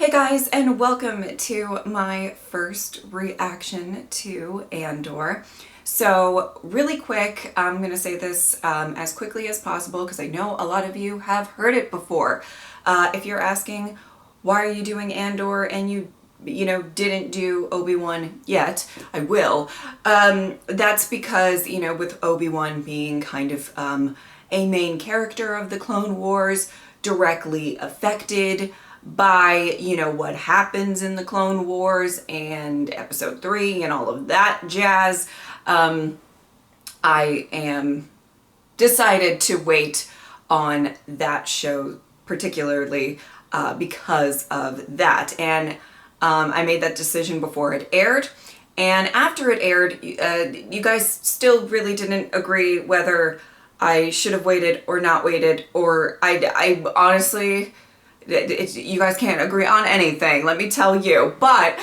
Hey guys, and welcome to my first reaction to Andor. So really quick, I'm going to say this as quickly as possible because I know a lot of you have heard it before. If you're asking, why are you doing Andor and you didn't do Obi-Wan yet, I will. That's because, with Obi-Wan being kind of a main character of the Clone Wars, directly affected by, what happens in the Clone Wars and Episode 3 and all of that jazz, I am decided to wait on that show particularly because of that. And I made that decision before it aired. And after it aired, you guys still really didn't agree whether I should have waited or not waited, or I honestly... you guys can't agree on anything, let me tell you. But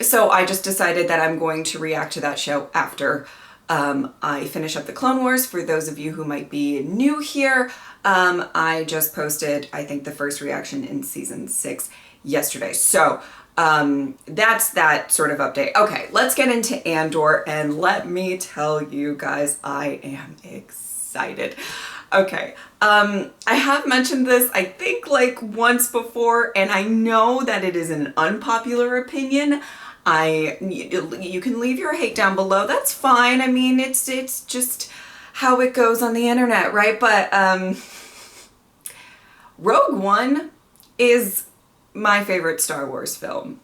so I just decided that I'm going to react to that show after I finish up the Clone Wars. For those of you who might be new here, I just posted, I think, the first reaction in season 6 yesterday. So that's that sort of update. Okay, let's get into Andor, and let me tell you guys, I am excited. Okay, I have mentioned this, I think, like once before, and I know that it is an unpopular opinion. You can leave your hate down below, that's fine. I mean, it's just how it goes on the internet, right? But Rogue One is my favorite Star Wars film.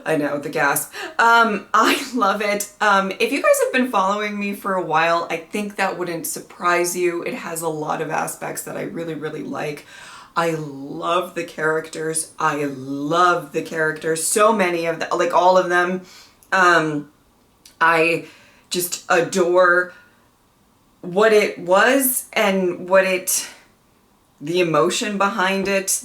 I know, the gasp. I love it. If you guys have been following me for a while, I think that wouldn't surprise you. It has a lot of aspects that I really, really like. I love the characters. I love the characters. So many of them, like all of them. I just adore what it was and the emotion behind it,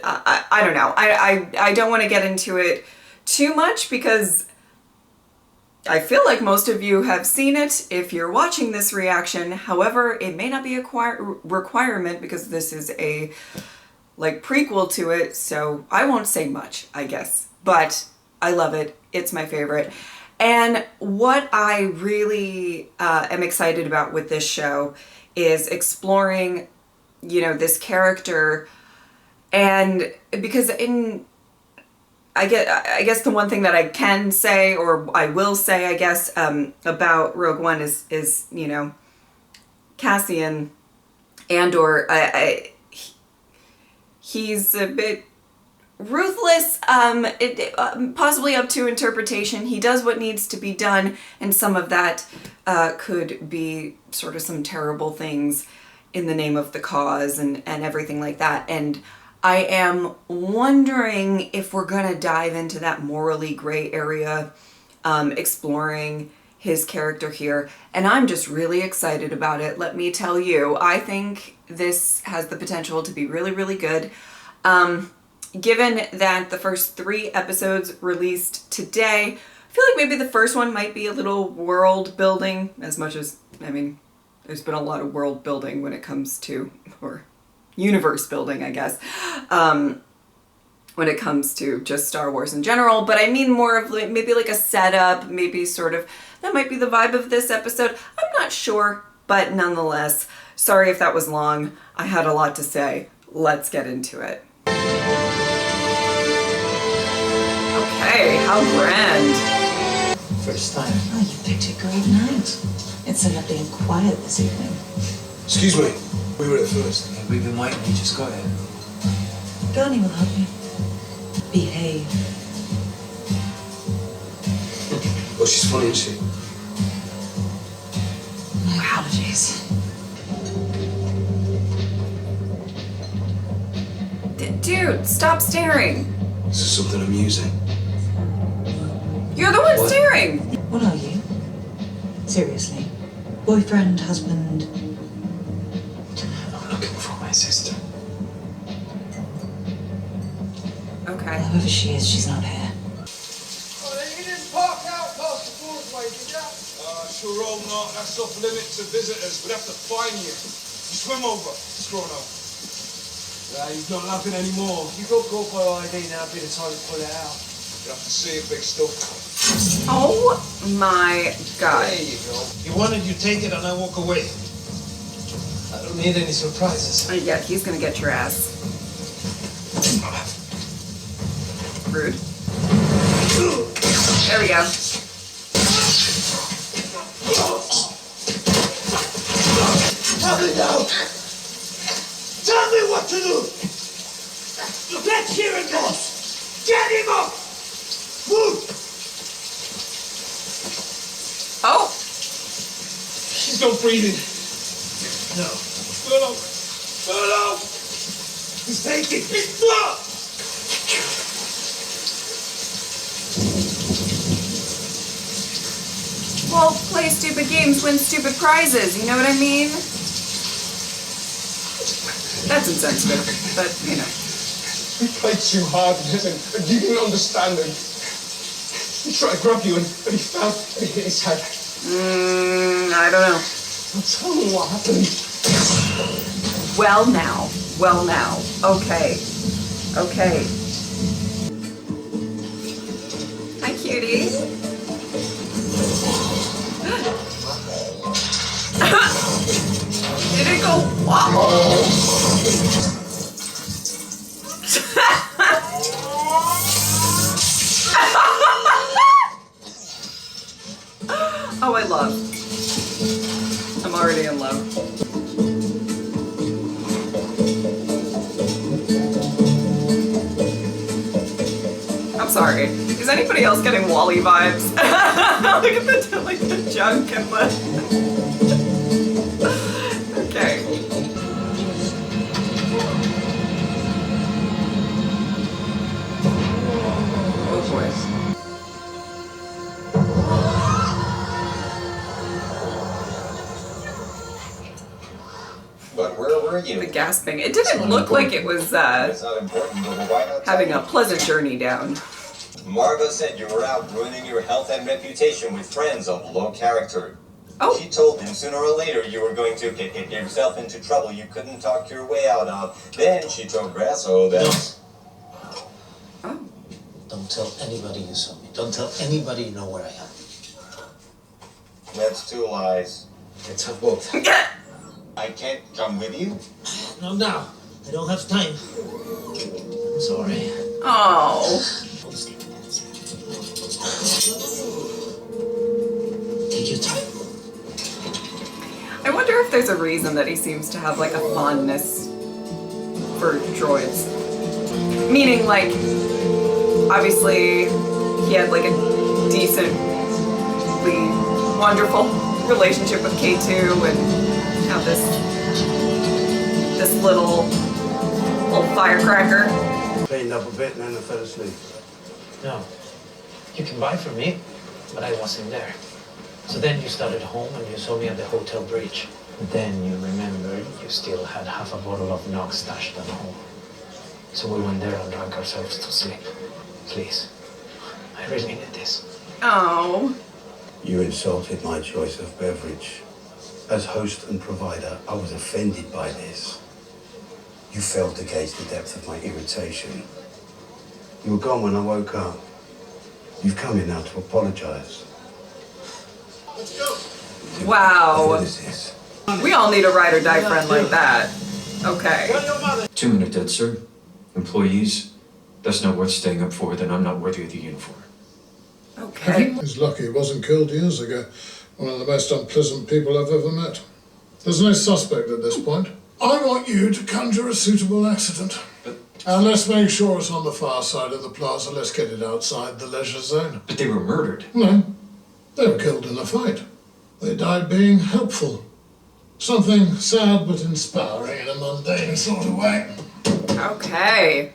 I don't know. I don't want to get into it too much because I feel like most of you have seen it if you're watching this reaction. However, it may not be a requirement because this is a prequel to it, so I won't say much, I guess. But I love it. It's my favorite. And what I really am excited about with this show is exploring, this character. And because I guess the one thing that I can say, or I will say, I guess, about Rogue One is Cassian, Andor, he's a bit ruthless, possibly up to interpretation. He does what needs to be done, and some of that could be sort of some terrible things in the name of the cause and everything like that. And I am wondering if we're going to dive into that morally gray area, exploring his character here. And I'm just really excited about it, let me tell you. I think this has the potential to be really, really good. Given that the first 3 episodes released today, I feel like maybe the first one might be a little world building, as much as, I mean, there's been a lot of world building when it comes to, or universe building, I guess, when it comes to just Star Wars in general. But I mean more of maybe like a setup, maybe sort of, that might be the vibe of this episode. I'm not sure, but nonetheless, sorry if that was long. I had a lot to say. Let's get into it. Okay, how grand. First time. Oh, you picked a great night. It's ended up being quiet this evening. Excuse me. We were at first. Yeah, we've been waiting. You just got here. Gurney will help you. Behave. Well, she's funny, isn't she? My apologies. Dude, stop staring. This is something amusing. You're the one What? staring. What are you? Seriously. Boyfriend, husband? I'm looking for my sister. Okay. Whoever she is, she's not here. Oh, you didn't park out past the causeway, did ya? Sure hope not. That's off limits to visitors. We'd have to fine you. You swim over, Scrono. He's not laughing anymore. You got corpo ID now, be the time to pull it out. You have to see it, big stuff. Oh my god. There you go. You wanted, you take it, and I walk away. I don't need any surprises. Yeah, he's gonna get your ass. Rude. There we go. Tell me now! Tell me what to do! Let's hear it, boss! Get him up! Move! Oh! She's not breathing. No. No! He's taking his blood! Well, play stupid games, win stupid prizes, you know what I mean? That's insensitive, but, you know. He played too hard with him, and you didn't understand him. He tried to grab you, and he fell, and he hit his head. I don't know. Well, tell me what happened. Well now. Okay. Hi, cutie. Did it go wobble? Oh, I love. I'm already in love. I'm sorry. Is anybody else getting Wall-E vibes? Look at the junk and the. Okay. Oh boy. But where were you? The gasping. It didn't look like it was It's not important, but why not having tell a pleasant journey down. me? Marva said you were out ruining your health and reputation with friends of low character. Oh. She told him sooner or later you were going to get yourself into trouble you couldn't talk your way out of. Then she told Grasso that... Oh. Don't tell anybody you saw me. Don't tell anybody you know where I am. That's two lies. Let's have both. I can't come with you? Not now. I don't have time. I'm sorry. Oh. Take your time. I wonder if there's a reason that he seems to have like a fondness for droids. Meaning, like, obviously he had like a decently wonderful relationship with K2 and now this little firecracker. Cleaned up a bit and then I fell asleep. No. You can buy from me, but I wasn't there. So then you started home and you saw me at the hotel bridge. Then you remembered you still had half a bottle of Nog stashed at home. So we went there and drank ourselves to sleep. Please. I really need this. Oh. You insulted my choice of beverage. As host and provider, I was offended by this. You failed to gauge the depth of my irritation. You were gone when I woke up. You've come in now to apologize. Let's go! Wow. This is. We all need a ride or die friend like that. Okay. Tell your mother. 2 minute debt, sir. Employees, that's not worth staying up for, then I'm not worthy of the uniform. Okay. He's lucky he wasn't killed years ago. One of the most unpleasant people I've ever met. There's no suspect at this point. I want you to conjure a suitable accident. And let's make sure it's on the far side of the plaza. Let's get it outside the leisure zone. But they were murdered. No, they were killed in a fight. They died being helpful. Something sad but inspiring in a mundane sort of way. Okay.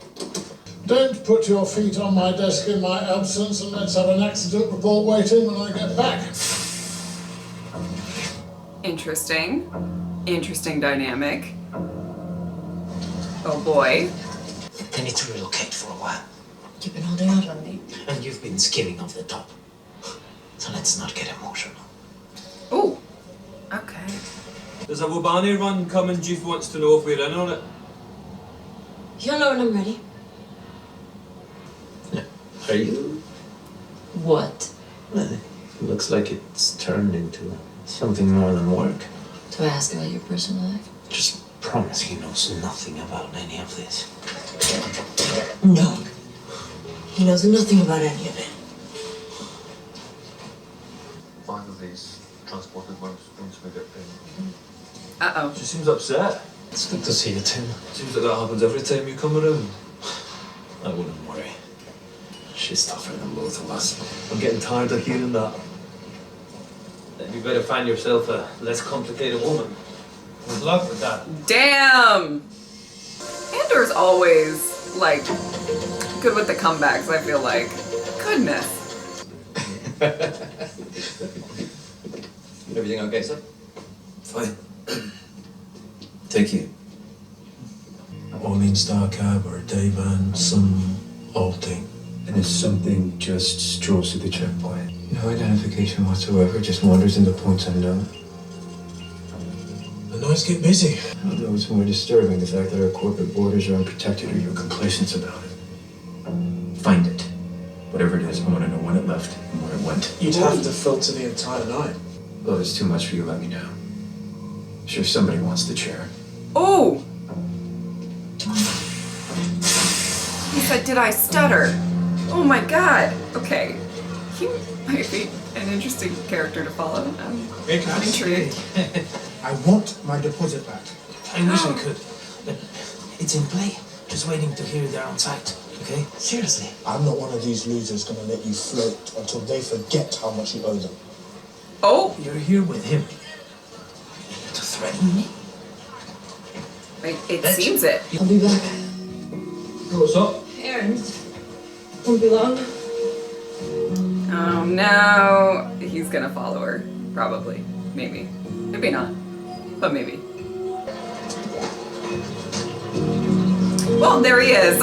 Don't put your feet on my desk in my absence and let's have an accident report waiting when I get back. Interesting. Interesting dynamic. Oh boy. I need to relocate for a while. You've been holding out on me. And you've been skimming off the top. So let's not get emotional. Ooh. Okay. There's a Wobani run coming. Jeff wants to know if we're in on it. You'll know when I'm ready. Are you? What? Well, it looks like it's turned into something more than work. Do I ask about your personal life? Just promise he knows nothing about any of this. No. He knows nothing about any of it. 5 of these transported once we get in. Uh-oh. She seems upset. It's good to see you, Tim. Seems like that happens every time you come around. I wouldn't worry. She's tougher than both of us. I'm getting tired of hearing that. Then you better find yourself a less complicated woman. Good luck with that. Damn! Andor's always, like, good with the comebacks, I feel like. Goodness. Everything okay, sir? Fine. Thank you. All means dark cab or a day van, some halting. And if something just strolls through the checkpoint, no identification whatsoever, just wanders into points unknown. The nights get busy. I don't know what's more disturbing, the fact that our corporate borders are unprotected or your complacence about it. Find it. Whatever it is, I want to know when it left and where it went. You'd have to filter the entire night. Well, if it's too much for you, let me know. Sure, somebody wants the chair. Oh! He said, did I stutter? Oh my god. Okay. He might be an interesting character to follow. I'm intrigued. I want my deposit back. I wish I could, but it's in play. Just waiting to hear they're on site, okay? Seriously. I'm not one of these losers gonna let you float until they forget how much you owe them. Oh! You're here with him. To threaten me? It seems it. I'll be back. What's up? Errands. Won't be long. Oh no. He's gonna follow her. Probably. Maybe. Maybe not. But maybe. Well, there he is.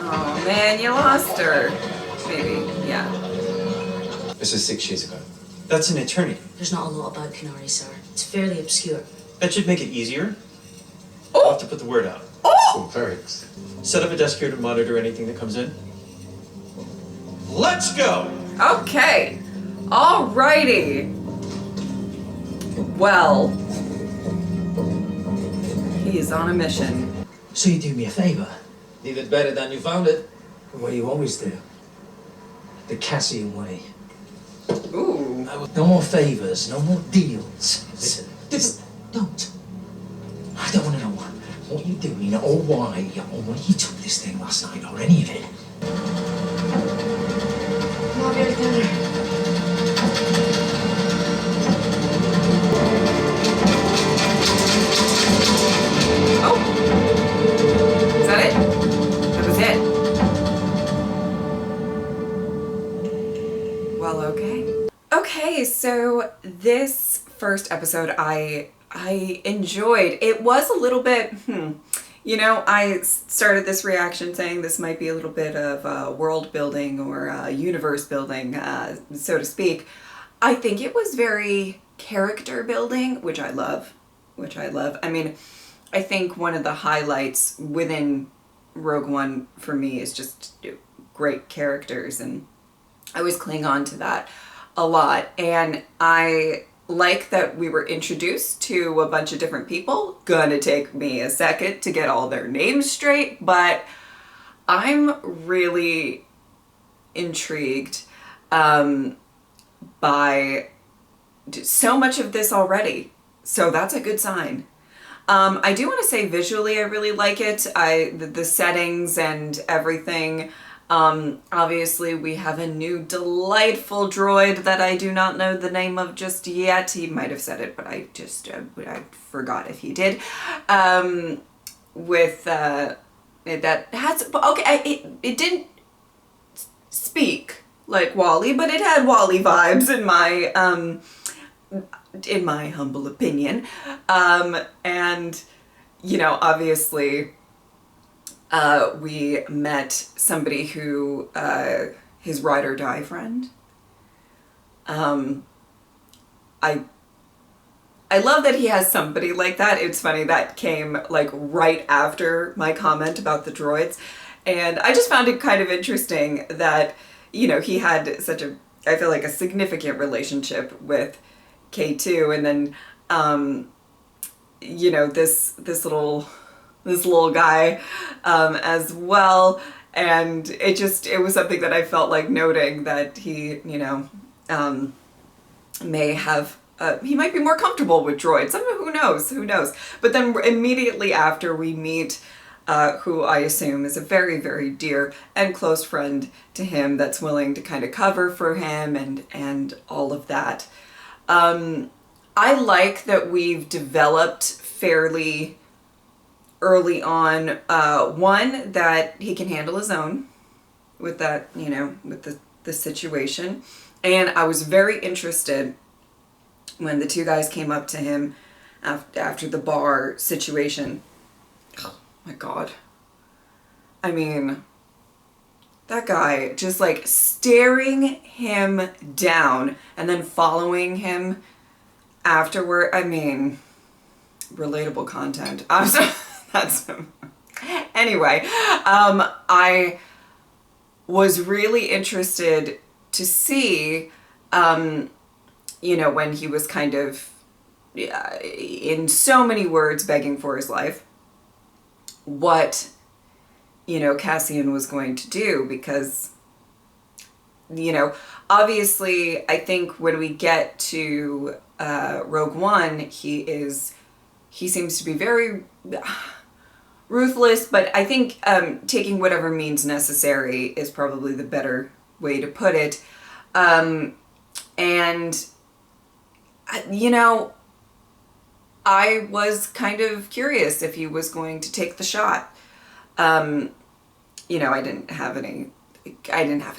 Oh man, you lost her. Maybe, yeah. This is 6 years ago. That's an eternity. There's not a lot about Canary, sir. It's fairly obscure. That should make it easier. I'll have to put the word out. Oh, thanks. Set up a desk here to monitor anything that comes in. Let's go! Okay. Alrighty. Well, he is on a mission. So you do me a favor? Leave it better than you found it. The way you always do. The Cassian way. Ooh. No more favors, no more deals. Listen, don't. I don't want to know what you're doing or why or when you took this thing last night or any of it. I'll be right there. Oh. Is that it? That was it. Well, okay. Okay, so this first episode I enjoyed. It was a little bit, you know, I started this reaction saying this might be a little bit of world building or universe building, so to speak. I think it was very character building, which I love. I mean, I think one of the highlights within Rogue One for me is just great characters, and I always cling on to that a lot. And I like that we were introduced to a bunch of different people. Gonna take me a second to get all their names straight, but I'm really intrigued by so much of this already. So that's a good sign. I do want to say visually I really like it. The settings and everything. Obviously we have a new delightful droid that I do not know the name of just yet. He might have said it, but I just I forgot if he did. With that has it didn't speak like Wally, but it had Wally vibes in my humble opinion. And you know, obviously we met somebody who his ride or die friend. I love that he has somebody like that. It's funny, that came like right after my comment about the droids. And I just found it kind of interesting that, you know, he had such a, I feel like, a significant relationship with K2, and then, you know, this little guy, as well. And it was something that I felt like noting, that he, you know, may have, he might be more comfortable with droids. I mean, who knows? But then immediately after, we meet who I assume is a very, very dear and close friend to him, that's willing to kind of cover for him and all of that. I like that we've developed fairly early on, one, that he can handle his own with that, you know, with the situation. And I was very interested when the two guys came up to him after the bar situation. Oh my God. I mean, that guy just like staring him down and then following him afterward. I mean, relatable content. That's anyway. I was really interested to see, you know, when he was kind of, in so many words, begging for his life, what, you know, Cassian was going to do, because, you know, obviously, I think when we get to Rogue One, he seems to be very ruthless, but I think taking whatever means necessary is probably the better way to put it. And, you know, I was kind of curious if he was going to take the shot. You know, I didn't have a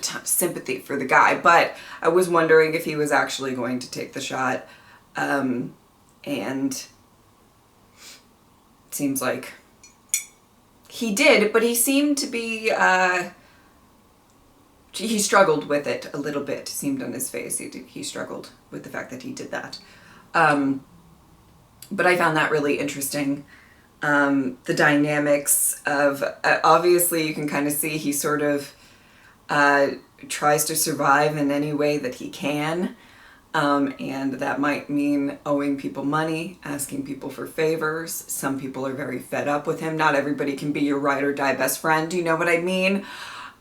ton of sympathy for the guy, but I was wondering if he was actually going to take the shot. And it seems like he did, but he seemed to be, he struggled with it a little bit. It seemed on his face. He struggled with the fact that he did that. But I found that really interesting. The dynamics of, obviously you can kind of see he sort of tries to survive in any way that he can. And that might mean owing people money, asking people for favors. Some people are very fed up with him. Not everybody can be your ride or die best friend, you know what I mean?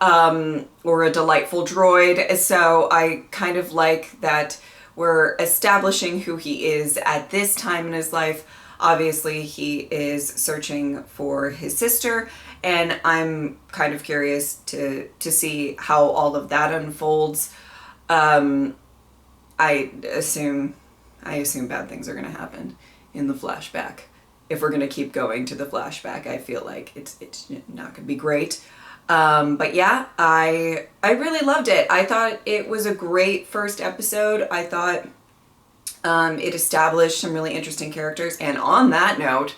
Or a delightful droid. So I kind of like that we're establishing who he is at this time in his life. Obviously, he is searching for his sister, and I'm kind of curious to see how all of that unfolds. I assume bad things are going to happen in the flashback. If we're going to keep going to the flashback, I feel like it's not going to be great. But yeah, I really loved it. I thought it was a great first episode. I thought it established some really interesting characters. And on that note,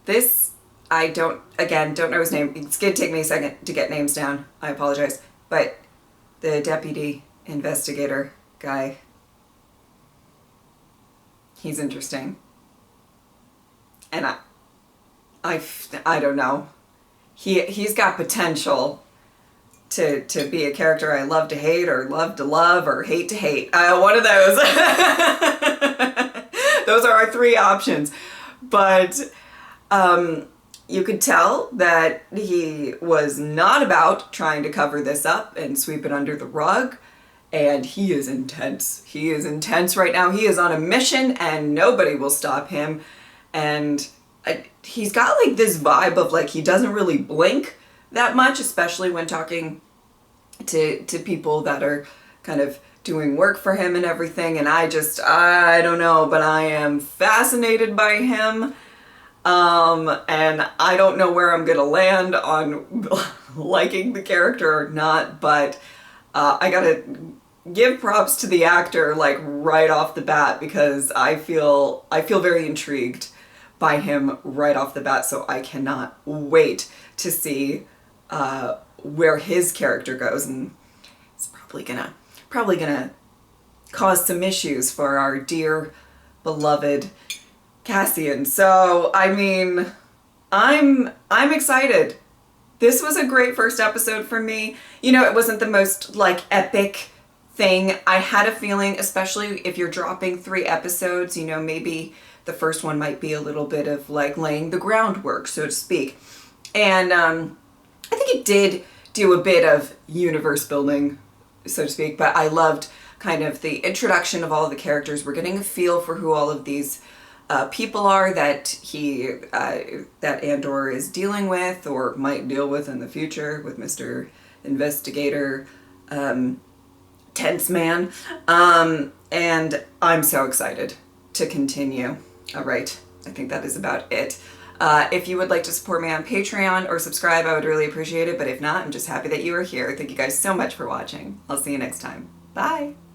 this, I don't know his name. It's going to take me a second to get names down. I apologize. But the deputy investigator guy, he's interesting. And I don't know. He's got potential to be a character I love to hate, or love to love, or hate to hate. One of those. Those are our three options. But you could tell that he was not about trying to cover this up and sweep it under the rug. And he is intense. He is intense right now. He is on a mission and nobody will stop him. And he's got like this vibe of like he doesn't really blink that much, especially when talking to people that are kind of doing work for him and everything. And I don't know, but I am fascinated by him. And I don't know where I'm gonna land on liking the character or not, but I gotta give props to the actor like right off the bat, because I feel very intrigued by him right off the bat, so I cannot wait to see where his character goes. And probably gonna cause some issues for our dear beloved Cassian. So I mean, I'm excited. This was a great first episode for me. You know, it wasn't the most like epic thing. I had a feeling, especially if you're dropping 3 episodes, you know, maybe the first one might be a little bit of like laying the groundwork, so to speak. And I think it did do a bit of universe building, so to speak, but I loved kind of the introduction of all of the characters. We're getting a feel for who all of these people are that that Andor is dealing with or might deal with in the future with Mr. Investigator Tense Man. And I'm so excited to continue. All right, I think that is about it. If you would like to support me on Patreon or subscribe, I would really appreciate it. But if not, I'm just happy that you are here. Thank you guys so much for watching. I'll see you next time. Bye.